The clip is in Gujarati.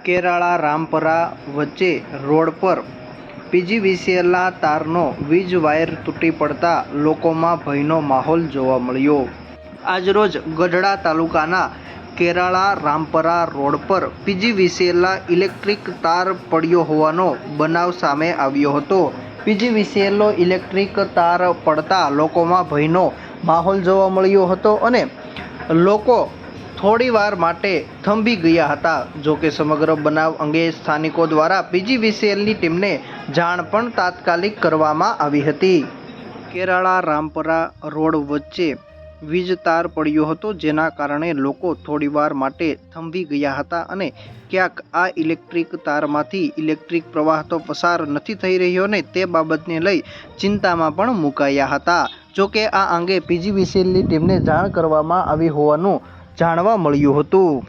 કેરાળા રામપરા વચ્ચે રોડ પર પીજીવીસીએલના તારનો વીજ વાયર તૂટી પડતા લોકોમાં ભયનો માહોલ જોવા મળ્યો। આજરોજ ગઢડા તાલુકાના કેરાળા રામપરા રોડ પર પીજીવીસીએલના ઇલેક્ટ્રિક તાર પડ્યો હોવાનો બનાવ સામે આવ્યો હતો। પીજીવીસીએલનો ઇલેક્ટ્રિક તાર પડતા લોકોમાં ભયનો માહોલ જોવા મળ્યો હતો અને લોકો થોડીવાર માટે થંભી ગયા હતા। જોકે સમગ્ર બનાવ અંગે સ્થાનિકો દ્વારા પીજીવીસીએલની ટીમને જાણ પણ તાત્કાલિક કરવામાં આવી હતી। કેરાળા રામપરા રોડ વચ્ચે વીજ તાર પડ્યો હતો, જેના કારણે લોકો થોડીવાર માટે થંભી ગયા હતા અને ક્યાંક આ ઇલેક્ટ્રિક તારમાંથી ઇલેક્ટ્રિક પ્રવાહ તો પસાર નથી થઈ રહ્યો ને તે બાબતને લઈ ચિંતામાં પણ મુકાયા હતા। જોકે આ અંગે પીજીવીસીએલની ટીમને જાણ કરવામાં આવી હોવાનું જાણવા મળ્યું હતું।